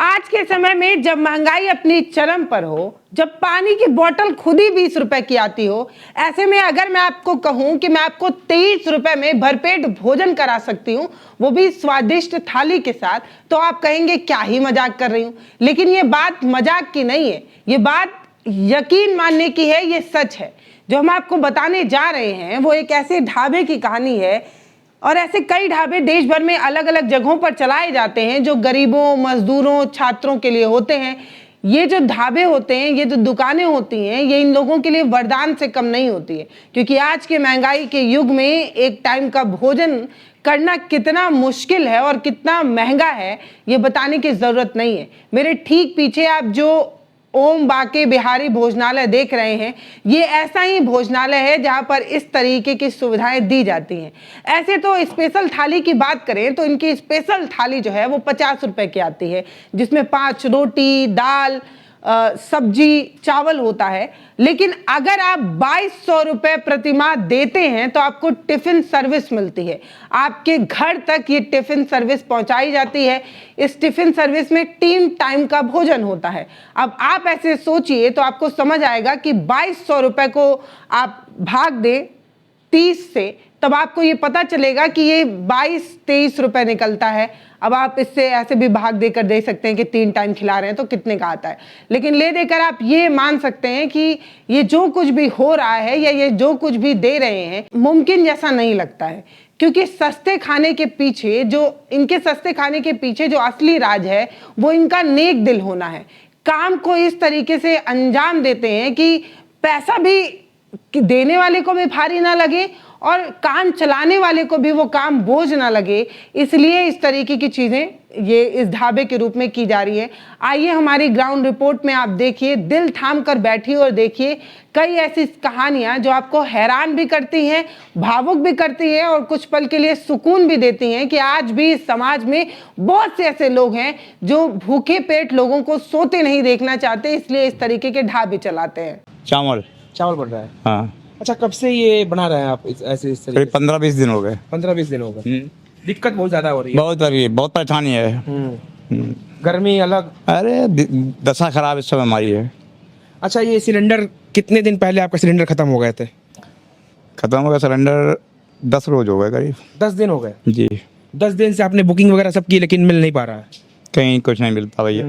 आज के समय में जब महंगाई अपनी चरम पर हो, जब पानी की बोतल खुद ही 20 रुपए की आती हो, ऐसे में अगर मैं आपको कहूं कि मैं आपको 23 रुपए में भरपेट भोजन करा सकती हूं, वो भी स्वादिष्ट थाली के साथ, तो आप कहेंगे क्या ही मजाक कर रही हूं। लेकिन ये बात मजाक की नहीं है, ये बात यकीन मानने की है, ये सच है। जो हम आपको बताने जा रहे हैं वो एक ऐसे ढाबे की कहानी है, और ऐसे कई ढाबे देश भर में अलग अलग जगहों पर चलाए जाते हैं जो गरीबों, मजदूरों, छात्रों के लिए होते हैं। ये जो ढाबे होते हैं, ये जो दुकानें होती हैं, ये इन लोगों के लिए वरदान से कम नहीं होती है, क्योंकि आज के महंगाई के युग में एक टाइम का भोजन करना कितना मुश्किल है और कितना महंगा है, ये बताने की जरूरत नहीं है। मेरे ठीक पीछे आप जो ओम बाके बिहारी भोजनालय देख रहे हैं, ये ऐसा ही भोजनालय है जहां पर इस तरीके की सुविधाएं दी जाती हैं। ऐसे तो स्पेशल थाली की बात करें तो इनकी स्पेशल थाली जो है वो 50 रुपए की आती है, जिसमें 5 रोटी, दाल, सब्जी, चावल होता है। लेकिन अगर आप 2200 रुपए प्रतिमाह देते हैं तो आपको टिफिन सर्विस मिलती है, आपके घर तक ये टिफिन सर्विस पहुंचाई जाती है। इस टिफिन सर्विस में 3 टाइम का भोजन होता है। अब आप ऐसे सोचिए तो आपको समझ आएगा कि 2200 रुपए को आप भाग दें 30 से, तब आपको ये पता चलेगा कि ये 22-23 रुपए निकलता है। अब आप इससे ऐसे भी भाग देकर दे सकते हैं कि 3 टाइम खिला रहे हैं तो कितने का आता है, लेकिन ले देकर आप ये मान सकते हैं कि ये जो कुछ भी हो रहा है या ये जो कुछ भी दे रहे हैं मुमकिन जैसा नहीं लगता है। क्योंकि सस्ते खाने के पीछे जो असली राज है वो इनका नेक दिल होना है। काम को इस तरीके से अंजाम देते हैं कि पैसा भी देने वाले को भी भारी ना लगे और काम चलाने वाले को भी वो काम बोझ ना लगे, इसलिए इस तरीके की चीजें ये इस ढाबे के रूप में की जा रही है। आइए हमारी ग्राउंड रिपोर्ट में आप देखिए, दिल थाम कर बैठिए और देखिए कई ऐसी कहानियां जो आपको हैरान भी करती हैं, भावुक भी करती हैं और कुछ पल के लिए सुकून भी देती हैं कि आज भी इस समाज में बहुत से ऐसे लोग हैं जो भूखे पेट लोगों को सोते नहीं देखना चाहते, इसलिए इस तरीके के ढाबे चलाते हैं। चावल बन रहा है। हाँ, अच्छा, कब से ये बना रहे हैं आप ऐसे इस तरीके? 15-20 दिन हो गए। 15-20 दिन हो गए। दिक्कत बहुत ज्यादा हो रही है। बहुत परेशानी है। गर्मी अलग। अरे दशा खराब इस समय हमारी है। अच्छा, ये सिलेंडर कितने दिन पहले आपका सिलेंडर खत्म हो गए थे? खत्म हो गया सिलेंडर 10 रोज हो गए, करीब 10 दिन हो गए जी। 10 दिन से आपने बुकिंग वगैरह सब की लेकिन मिल नहीं पा रहा है? कहीं कुछ नहीं मिलता भैया।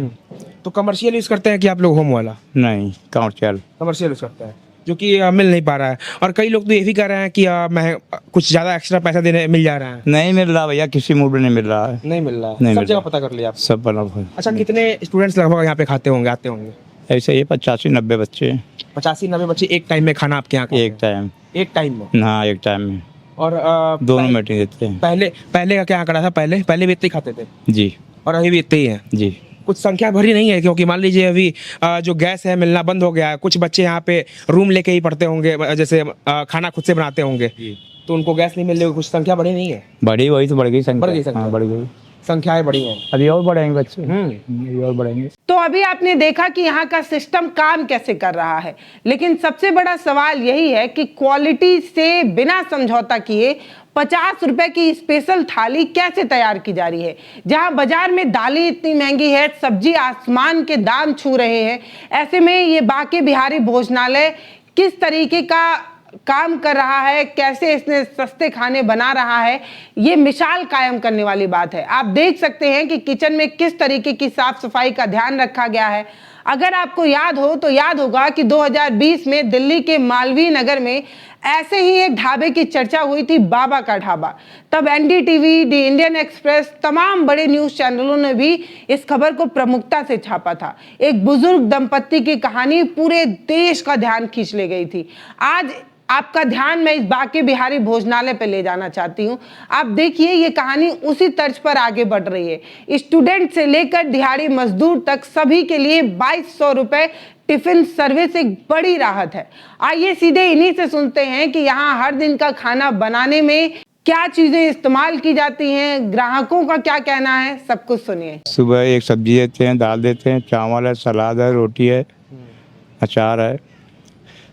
तो कमर्शियल यूज करते हैं कि आप लोग होम वाला? नहीं, कमर्शियल यूज करते हैं, जो कि मिल नहीं पा रहा है। और कई लोग तो ये भी कह रहे हैं कि मैं कुछ ज्यादा एक्स्ट्रा पैसा देने मिल जा रहा है। नहीं मिल रहा भैया, किसी मूड में नहीं मिल रहा है। नहीं मिल रहा नहीं सब मिल जगह रहा। पता कर लिया आप? सब बना। अच्छा, कितने स्टूडेंट्स लगभग यहाँ पे खाते होंगे, आते होंगे? ऐसे ही 85-90 बच्चे। 85-90 बच्चे एक टाइम में खाना आपके यहाँ खाते एक टाइम? हैं? एक टाइम में? हाँ, एक टाइम में। और दोनों मीटिंग देते हैं। पहले का क्या आंकड़ा था? पहले भी इतने ही खाते थे जी, और अभी भी इतने ही है जी। कुछ संख्या भरी नहीं है? क्योंकि मान लीजिए अभी जो गैस है मिलना बंद हो गया है, कुछ बच्चे यहाँ पे रूम लेके ही पढ़ते होंगे, जैसे खाना खुद से बनाते होंगे, तो उनको गैस नहीं मिल रही, कुछ संख्या बढ़ी नहीं है? बढ़ी, वही तो बढ़ गई संख्या। बढ़ गई संख्या। हाँ, बढ़ गई, संख्याएं बढ़ी हैं। अभी और बढ़ेंगे बच्चे। अभी और बढ़ेंगे। तो अभी आपने देखा कि यहाँ का सिस्टम काम कैसे कर रहा है, लेकिन सबसे बड़ा सवाल यही है कि क्वालिटी से बिना समझौता किए 50 रुपए की स्पेशल थाली कैसे तैयार की जा रही है। जहां बाजार में दालें इतनी महंगी है, सब्जी आसमान के दाम छू रहे हैं, ऐसे में ये बाके बिहारी भोजनालय किस तरीके का काम कर रहा है, कैसे इसने सस्ते खाने बना रहा है, ये मिसाल कायम करने वाली बात है। आप देख सकते हैं कि किचन में किस तरीके की साफ सफाई का ध्यान रखा गया है। अगर आपको याद हो तो याद होगा कि 2020 में दिल्ली के मालवीय नगर में ऐसे ही एक ढाबे की चर्चा हुई थी, बाबा का ढाबा। तब एनडीटीवी, दी इंडियन एक्सप्रेस, तमाम बड़े न्यूज चैनलों ने भी इस खबर को प्रमुखता से छापा था। एक बुजुर्ग दंपत्ति की कहानी पूरे देश का ध्यान खींच ले गई थी। आज आपका ध्यान मैं इस बाके बिहारी भोजनालय पे ले जाना चाहती हूँ। आप देखिए, ये कहानी उसी तर्ज पर आगे बढ़ रही है। स्टूडेंट से लेकर दिहाड़ी मजदूर तक सभी के लिए 2200 रुपए टिफिन सर्विस एक बड़ी राहत है। आइए सीधे इन्हीं से सुनते हैं कि यहाँ हर दिन का खाना बनाने में क्या चीजें इस्तेमाल की जाती हैं, ग्राहकों का क्या कहना है, सब कुछ सुनिए। सुबह एक सब्जी देते हैं, दाल देते हैं, चावल है, सलाद है, रोटी है, अचार है।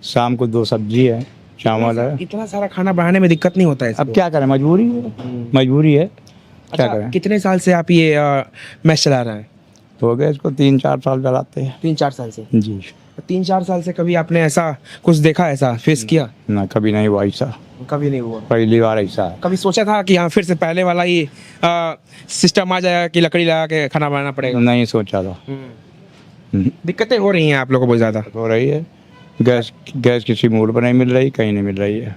शाम को 2 सब्जी है, चावल है। इतना सारा खाना बनाने में दिक्कत नहीं होता है? अब क्या करें, मजबूरी है। क्या अच्छा, करें। कितने साल से आप ये मैस चला रहे हैं? हो गए इसको 3-4 साल चलाते हैं 3-4 साल से। जी। 3-4 साल से कभी आपने ऐसा कुछ देखा, ऐसा फेस किया? ना कभी नहीं हुआ ऐसा, कभी नहीं हुआ। पहली बार ऐसा है। कभी सोचा था कि हाँ फिर से पहले वाला ही सिस्टम आ जाएगा कि लकड़ी लगा के खाना बनाना पड़ेगा? नहीं सोचा था। दिक्कतें हो रही हैं आप लोगों को बहुत ज़्यादा। हो रही है, गैस किसी मोड़ पर नहीं मिल रही, कहीं नहीं मिल रही है।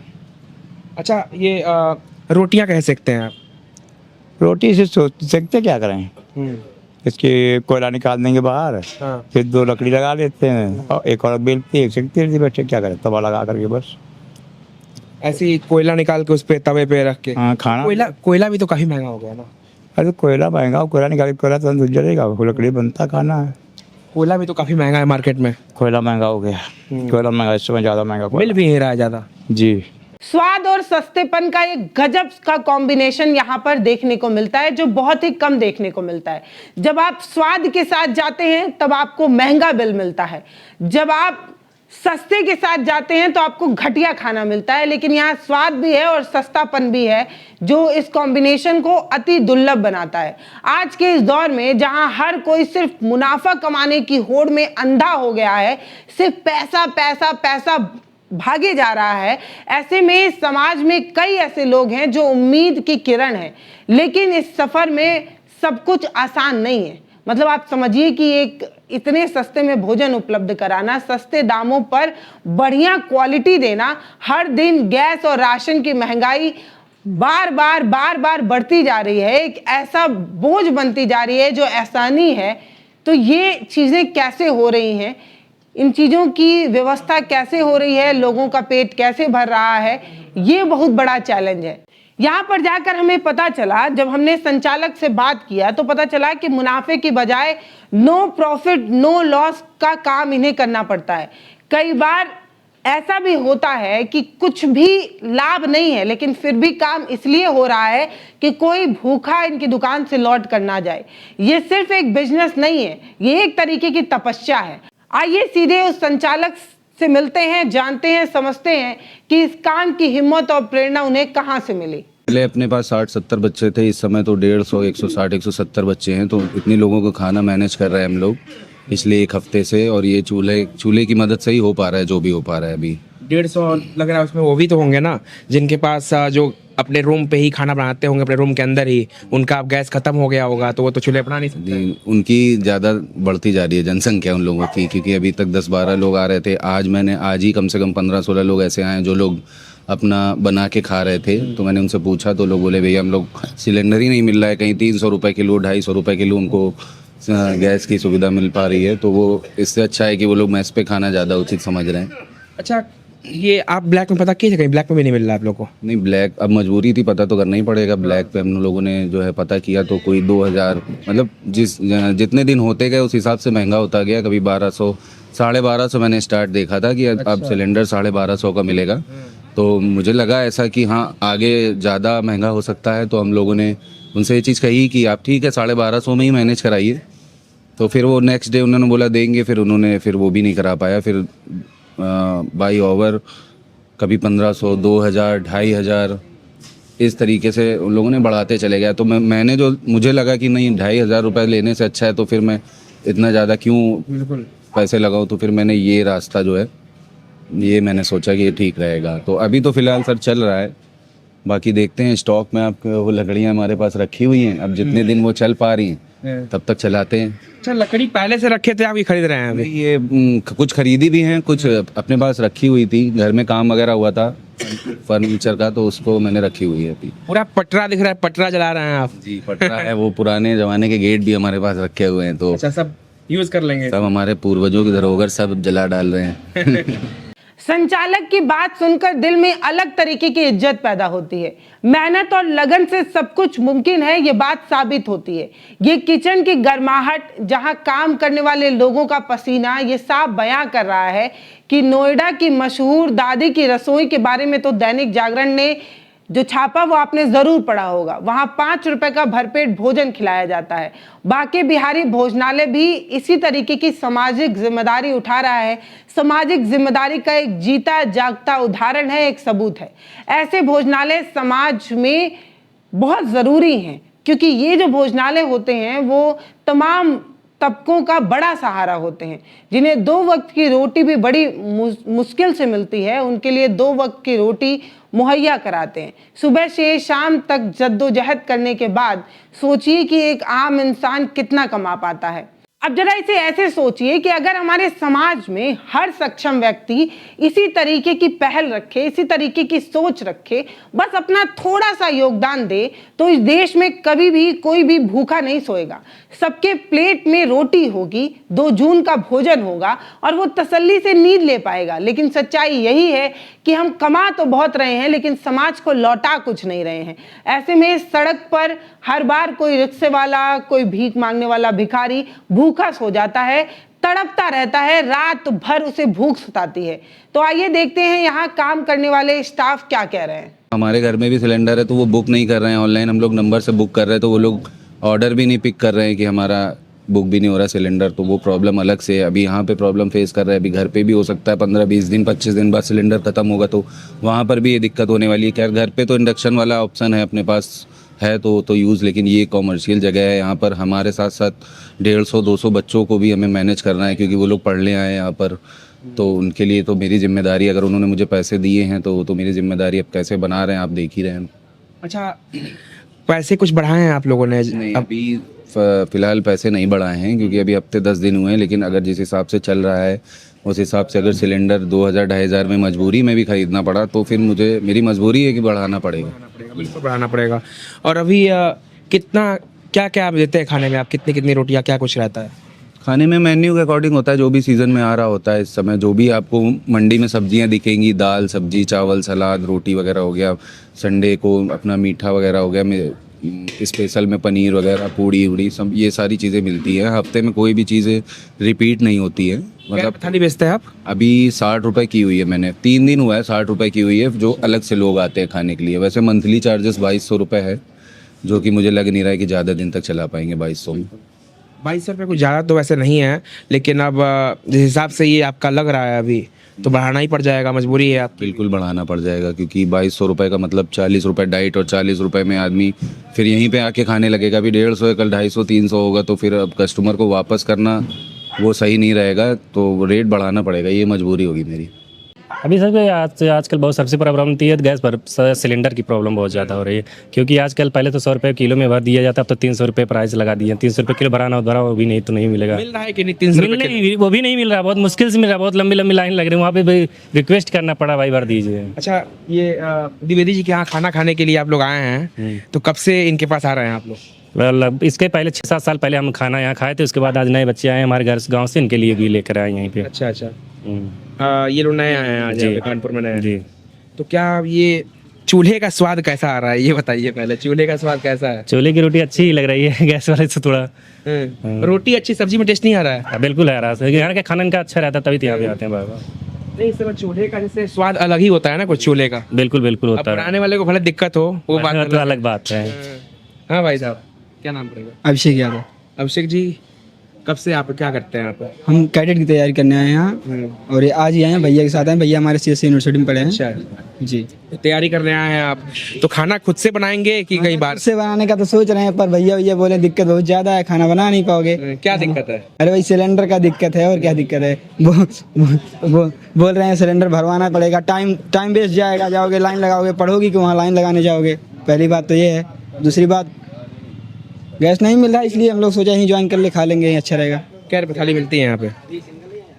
अच्छा, ये रोटियां कैसे सेकते हैं आप? रोटी से सोच सकते क्या करें, इसकी कोयला निकाल देंगे बाहर, हाँ। फिर 2 लकड़ी लगा लेते हैं और एक और बेलती है, एक सेकती रहती है, बच्चे क्या करें, तवा लगा करके बस। ऐसे ही कोयला निकाल के उस पे तवे पे रख के। हाँ, खाना। कोयला भी तो काफी महंगा हो गया ना। अरे कोयला महंगा, कोयला निकाल के कोयला तुरंत जलेगा, वो लकड़ी बनता खाना है। कोयला भी तो काफी महंगा है मार्केट में। कोयला महंगा हो गया, कोयला महंगा, इस समय ज़्यादा महंगा मिल भी नहीं रहा है ज्यादा। जी। स्वाद और सस्तेपन का एक गजब का कॉम्बिनेशन यहाँ पर देखने को मिलता है, जो बहुत ही कम देखने को मिलता है। जब आप स्वाद के साथ जाते हैं तब आपको महंगा बिल मिलता है, जब आप सस्ते के साथ जाते हैं तो आपको घटिया खाना मिलता है। लेकिन यहाँ स्वाद भी है और सस्तापन भी है, जो इस कॉम्बिनेशन को अति दुर्लभ बनाता है। आज के इस दौर में जहाँ हर कोई सिर्फ मुनाफा कमाने की होड़ में अंधा हो गया है, सिर्फ पैसा पैसा पैसा भागे जा रहा है, ऐसे में समाज में कई ऐसे लोग हैं जो उम्मीद की किरण हैं। लेकिन इस सफर में सब कुछ आसान नहीं है। मतलब आप समझिए कि एक इतने सस्ते में भोजन उपलब्ध कराना, सस्ते दामों पर बढ़िया क्वालिटी देना, हर दिन गैस और राशन की महंगाई बार बार बढ़ती जा रही है, एक ऐसा बोझ बनती जा रही है जो एहसानी है। तो ये चीज़ें कैसे हो रही हैं, इन चीज़ों की व्यवस्था कैसे हो रही है, लोगों का पेट कैसे भर रहा है, ये बहुत बड़ा चैलेंज है। यहाँ पर जाकर हमें पता चला, जब हमने संचालक से बात किया तो पता चला कि मुनाफे की बजाय नो प्रॉफिट नो लॉस का काम इन्हें करना पड़ता है। कई बार ऐसा भी होता है कि कुछ भी लाभ नहीं है, लेकिन फिर भी काम इसलिए हो रहा है कि कोई भूखा इनकी दुकान से लौट कर ना जाए। ये सिर्फ एक बिजनेस नहीं है, ये एक तरीके की तपस्या है। आइए सीधे उस संचालक से मिलते हैं, जानते हैं, समझते हैं कि इस काम की हिम्मत और प्रेरणा उन्हें कहाँ से मिली। पहले अपने पास 60-70 बच्चे थे, इस समय तो 150, 160-170 बच्चे हैं। तो इतने लोगों को खाना मैनेज कर रहे हैं हम लोग पिछले 1 हफ्ते से, और ये चूल्हे की मदद से ही हो पा रहा है जो भी हो पा रहा है अभी। 150 लग रहा है, उसमें वो भी तो होंगे ना जिनके पास जो अपने रूम पे ही खाना बनाते होंगे, अपने रूम के अंदर ही, उनका अब गैस खत्म हो गया होगा तो वो तो चूल्हे बना नहीं सकते। उनकी ज़्यादा बढ़ती जा रही है जनसंख्या उन लोगों की, क्योंकि अभी तक 10-12 लोग आ रहे थे। आज ही कम से कम 15-16 लोग ऐसे आए जो लोग अपना बना के खा रहे थे। तो मैंने उनसे पूछा तो लोग बोले भैया हम लोग सिलेंडर ही नहीं मिल रहा है, कहीं 300 रुपये किलो, 250 रुपये किलो उनको गैस की सुविधा मिल पा रही है। तो वो इससे अच्छा है कि वो लोग मेस पे खाना ज़्यादा उचित समझ रहे हैं। अच्छा, ये आप ब्लैक में पता किए थे? कहीं ब्लैक में भी नहीं मिल रहा आप लोग को? नहीं, ब्लैक अब मजबूरी थी, पता तो करना ही पड़ेगा। ब्लैक पे हम लोगों ने जो है पता किया तो कोई 2000, मतलब जितने दिन होते गए उस हिसाब से महंगा होता गया। कभी 1200, 1250 मैंने स्टार्ट देखा था कि अब सिलेंडर 1250 का मिलेगा। तो मुझे लगा ऐसा कि हाँ आगे ज़्यादा महंगा हो सकता है। तो हम लोगों ने उनसे ये चीज़ कही कि आप ठीक है 1250 में ही मैनेज कराइए। तो फिर वो नेक्स्ट डे उन्होंने बोला देंगे, फिर वो भी नहीं करा पाया। फिर बाई ओवर कभी 1500, 2000, 2500 इस तरीके से उन लोगों ने बढ़ाते चले गया। तो मैंने जो मुझे लगा कि नहीं 2500 रुपये लेने से अच्छा है तो फिर मैं इतना ज़्यादा क्यों पैसे लगाऊं। तो फिर मैंने ये रास्ता जो है ये मैंने सोचा कि ये ठीक रहेगा। तो अभी तो फ़िलहाल सर चल रहा है, बाकी देखते हैं। स्टॉक में आप वो लकड़ियाँ हमारे पास रखी हुई हैं, अब जितने दिन वो चल पा रही हैं तब तक चलाते हैं। अच्छा, लकड़ी पहले से रखे थे आप ये खरीद रहे हैं अभी? ये कुछ खरीदी भी हैं, कुछ अपने पास रखी हुई थी, घर में काम वगैरह हुआ था फर्नीचर का, तो उसको मैंने रखी हुई है अभी। पूरा पटरा दिख रहा है, पटरा जला रहे हैं आप? जी, पटरा है, वो पुराने ज़माने के गेट भी हमारे पास रखे हुए हैं। तो अच्छा, सब यूज़ कर लेंगे? सब हमारे पूर्वजों की धरोहर सब जला डाल रहे हैं। संचालक की बात सुनकर दिल में अलग तरीके की इज्जत पैदा होती है। मेहनत और लगन से सब कुछ मुमकिन है, ये बात साबित होती है। ये किचन की गर्माहट, जहां काम करने वाले लोगों का पसीना, ये साफ बयां कर रहा है कि नोएडा की मशहूर दादी की रसोई के बारे में तो दैनिक जागरण ने जो छापा वो आपने जरूर पढ़ा होगा। वहां 5 रुपए का भरपेट भोजन खिलाया जाता है। बाके बिहारी भोजनालय भी इसी तरीके की सामाजिक जिम्मेदारी उठा रहा है। सामाजिक जिम्मेदारी का एक जीता जागता उदाहरण है, एक सबूत है। ऐसे भोजनालय समाज में बहुत ज़रूरी हैं, क्योंकि ये जो भोजनालय होते हैं वो तमाम तबकों का बड़ा सहारा होते हैं, जिन्हें 2 वक्त की रोटी भी बड़ी मुश्किल से मिलती है, उनके लिए 2 वक्त की रोटी मुहैया कराते हैं। सुबह से शाम तक जद्दोजहद करने के बाद सोचिए कि एक आम इंसान कितना कमा पाता है। अब जरा इसे ऐसे सोचिए कि अगर हमारे समाज में हर सक्षम व्यक्ति इसी तरीके की पहल रखे, इसी तरीके की सोच रखे, बस अपना थोड़ा सा योगदान दे, तो इस देश में कभी भी कोई भी भूखा नहीं सोएगा। सबके प्लेट में रोटी होगी, 2 जून का भोजन होगा और वो तसल्ली से नींद ले पाएगा। लेकिन सच्चाई यही है कि हम कमा तो बहुत रहे हैं, लेकिन समाज को लौटा कुछ नहीं रहे हैं। ऐसे में सड़क पर हर बार कोई रिक्शे वाला, कोई भीख मांगने वाला भिखारी भूखा सो जाता है, तड़पता रहता है, रात भर उसे भूख सताती है। तो आइए देखते हैं यहाँ काम करने वाले स्टाफ क्या कह रहे हैं। हमारे घर में भी सिलेंडर है तो वो बुक नहीं कर रहे हैं ऑनलाइन, हम लोग नंबर से बुक कर रहे हैं तो वो लोग ऑर्डर भी नहीं पिक कर रहे हैं कि हमारा बुक भी नहीं हो रहा सिलेंडर, तो वो प्रॉब्लम अलग से है। अभी यहाँ पे प्रॉब्लम फेस कर रहे हैं, अभी घर पे भी हो सकता है 15-20 दिन 25 दिन बाद सिलेंडर खत्म होगा तो वहाँ पर भी ये दिक्कत होने वाली है। खैर घर पे तो इंडक्शन वाला ऑप्शन है अपने पास है तो यूज़, लेकिन ये कॉमर्शियल जगह है, यहाँ पर हमारे साथ साथ 150-200 बच्चों को भी हमें मैनेज करना है क्योंकि वो लोग पढ़ने आए हैं यहाँ पर, तो उनके लिए तो मेरी जिम्मेदारी, अगर उन्होंने मुझे पैसे दिए हैं तो मेरी जिम्मेदारी। अब कैसे बना रहे हैं आप देख ही रहे हैं। अच्छा, पैसे कुछ बढ़ाए हैं आप लोगों ने? नहीं, अभी फ़िलहाल पैसे नहीं बढ़ाए हैं क्योंकि अभी हफ्ते 10 दिन हुए हैं, लेकिन अगर जिस हिसाब से चल रहा है उस हिसाब से अगर सिलेंडर 2000-2500 में मजबूरी में भी ख़रीदना पड़ा तो फिर मेरी मजबूरी है कि बढ़ाना पड़ेगा। बिल्कुल बढ़ाना पड़ेगा। और अभी कितना क्या क्या आप देते हैं खाने में? आप कितनी रोटियां, क्या कुछ रहता है खाने में? मेन्यू के अकॉर्डिंग होता है, जो भी सीज़न में आ रहा होता है इस समय, जो भी आपको मंडी में सब्जियां दिखेंगी, दाल सब्जी चावल सलाद रोटी वगैरह हो गया, संडे को अपना मीठा वगैरह हो गया, स्पेशल में पनीर वगैरह पूड़ी उड़ी सब ये सारी चीज़ें मिलती हैं। हफ्ते में कोई भी चीज़ें रिपीट नहीं होती है। मतलब थाली बेचते हैं आप? अभी 60 रुपये की हुई है, मैंने 3 दिन हुआ है 60 रुपये की हुई है, जो अलग से लोग आते हैं खाने के लिए। वैसे मंथली चार्जेस 2200 रुपये है, जो कि मुझे लग नहीं रहा है कि ज़्यादा दिन तक चला पाएंगे 2200 में। 2200 रुपये कुछ ज़्यादा तो वैसे नहीं है, लेकिन अब जिस हिसाब से ये आपका लग रहा है अभी तो बढ़ाना ही पड़ जाएगा, मजबूरी है आप। बिल्कुल बढ़ाना पड़ जाएगा क्योंकि 2200 रुपये का मतलब 40 रुपये डाइट और 40 रुपये में आदमी फिर यहीं पे आके खाने लगेगा। अभी 150 है, कल 250-300 होगा, तो फिर अब कस्टमर को वापस करना वो सही नहीं रहेगा, तो रेट बढ़ाना पड़ेगा, ये मजबूरी होगी मेरी। अभी सर आजकल बहुत सबसे प्रॉब्लम होती है गैस पर, सिलेंडर की प्रॉब्लम बहुत ज़्यादा हो रही है क्योंकि आजकल पहले तो 100 रुपये किलो में भर दिया जाता है, अब तो 300 रुपये प्राइस लगा दिए। 300 रुपये किलो भराना हो, वो भी नहीं तो नहीं मिलेगा। मिल रहा है कि नहीं 300 रुपये? वो भी नहीं मिल रहा, बहुत मुश्किल से मिल रहा, बहुत लंबी लंबी लाइन लग रही है, वहाँ पे भी रिक्वेस्ट करना पड़ा भाई भर दीजिए। अच्छा, ये द्विवेदी जी के यहाँ खाना खाने के लिए आप लोग आए हैं, तो कब से इनके पास आ रहे हैं आप लोग? इसके पहले 6-7 साल पहले हम खाना यहाँ खाए थे, उसके बाद आज नए बच्चे आए हमारे घर गाँव से, इनके लिए भी लेकर आए यहीं पे। अच्छा अच्छा, ये लोग नए आए हैं आज यहाँ पे कानपुर में नए जी। तो क्या ये चूल्हे का स्वाद कैसा आ रहा है, ये बताइए पहले। चूल्हे का स्वाद कैसा है? चूल्हे की रोटी अच्छी ही लग रही है, गैस वाले से थोड़ा रोटी अच्छी, सब्जी में टेस्ट नहीं आ रहा है? बिल्कुल आ रहा है, यहाँ का खाना इनका अच्छा रहता है, तभी तो यहाँ पे आते हैं बाबा। नहीं, इस समय चूल्हे का जैसे स्वाद अलग ही होता है ना कुछ चूल्हे का। बिल्कुल बिल्कुल अब होता है, बनाने वाले को भले दिक्कत हो, वो बात तो अलग बात है। हाँ भाई साहब, क्या नाम पड़ेगा? अभिषेक यादव। अभिषेक जी, कब से आप क्या करते हैं आप? हम कैडेट की तैयारी करने आए हैं यहाँ, और ये आज ही आए हैं, भैया के साथ आए हैं। भैया हमारे CSC यूनिवर्सिटी में पढ़े हैं। अच्छा जी, तैयारी करने आए हैं आप, तो खाना खुद से बनाएंगे कि कई बार? खुद से बनाने का तो सोच रहे हैं, पर भैया बोले दिक्कत बहुत ज़्यादा है, खाना बना नहीं पाओगे। क्या दिक्कत है? अरे भाई सिलेंडर का दिक्कत है, और क्या दिक्कत है। वो बोल रहे हैं सिलेंडर भरवाना पड़ेगा, टाइम वेस्ट जाएगा, जाओगे लाइन लगाओगे, पढ़ोगी कि वहाँ लाइन लगाने जाओगे। पहली बात तो ये है। दूसरी बात, गैस नहीं मिल रहा, इसलिए हम लोग सोचा यहीं ज्वाइन कर ले, खा लेंगे, यहीं अच्छा रहेगा। क्या रुपये थाली मिलती है यहाँ पे?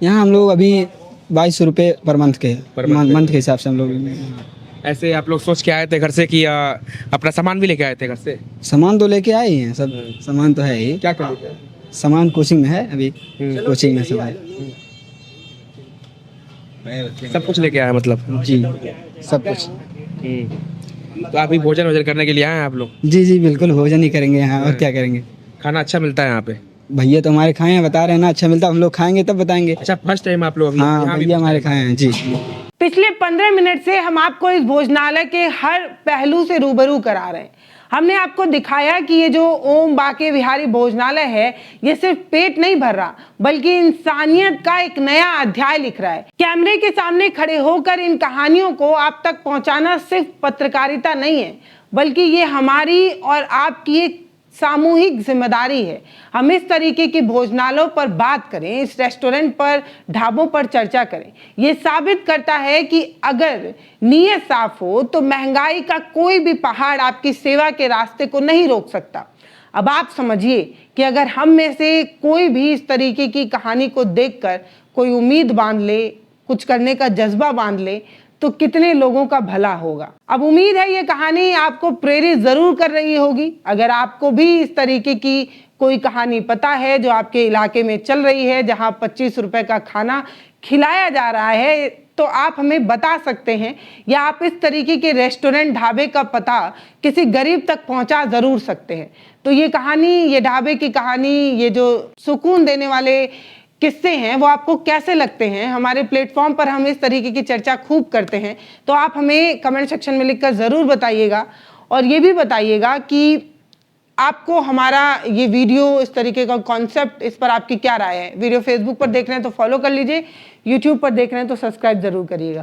यहाँ हम लोग अभी 2200 रुपये पर मंथ के, मंथ के हिसाब से हम लोग। ऐसे आप लोग सोच के आए थे घर से कि अपना सामान भी लेके आए थे घर से? सामान तो लेके आए ही हैं, सब सामान तो है ही। क्या कर लेते हैं? सामान कोचिंग में है, अभी कोचिंग में सामान सब कुछ लेके आए मतलब? जी, सब कुछ। तो आप भी भोजन वोजन करने के लिए आए हैं आप लोग? जी बिल्कुल, भोजन ही करेंगे यहाँ, और क्या करेंगे। खाना अच्छा मिलता है यहाँ पे? भैया तो हमारे खाए हैं, बता रहे हैं ना, अच्छा मिलता है, हम लोग खाएंगे तब बताएंगे। अच्छा, फर्स्ट टाइम आप लोग अभी हाँ, यहाँ भी? भैया हमारे खाए हैं जी। पिछले 15 मिनट से हम आपको इस भोजनालय के हर पहलू से रूबरू करा रहे हैं। हमने आपको दिखाया कि ये जो ओम बांके बिहारी भोजनालय है, ये सिर्फ पेट नहीं भर रहा, बल्कि इंसानियत का एक नया अध्याय लिख रहा है। कैमरे के सामने खड़े होकर इन कहानियों को आप तक पहुंचाना सिर्फ पत्रकारिता नहीं है, बल्कि ये हमारी और आपकी एक सामूहिक जिम्मेदारी है हम इस तरीके की भोजनालयों पर बात करें, इस रेस्टोरेंट पर, ढाबों पर चर्चा करें। ये साबित करता है कि अगर नीयत साफ हो तो महंगाई का कोई भी पहाड़ आपकी सेवा के रास्ते को नहीं रोक सकता। अब आप समझिए कि अगर हम में से कोई भी इस तरीके की कहानी को देखकर कोई उम्मीद बांध ले, कुछ करने का जज्बा बांध ले, तो कितने लोगों का भला होगा। अब उम्मीद है ये कहानी आपको प्रेरित जरूर कर रही होगी। अगर आपको भी इस तरीके की कोई कहानी पता है जो आपके इलाके में चल रही है, जहां 25 रुपए का खाना खिलाया जा रहा है, तो आप हमें बता सकते हैं, या आप इस तरीके के रेस्टोरेंट, ढाबे का पता किसी गरीब तक पहुंचा जरूर सकते हैं। तो ये कहानी, ये ढाबे की कहानी, ये जो सुकून देने वाले किस्से हैं वो आपको कैसे लगते हैं? हमारे प्लेटफॉर्म पर हम इस तरीके की चर्चा खूब करते हैं, तो आप हमें कमेंट सेक्शन में लिखकर ज़रूर बताइएगा। और ये भी बताइएगा कि आपको हमारा ये वीडियो, इस तरीके का कॉन्सेप्ट, इस पर आपकी क्या राय है। वीडियो फेसबुक पर देख रहे हैं तो फॉलो कर लीजिए, यूट्यूब पर देख रहे हैं तो सब्सक्राइब ज़रूर करिएगा।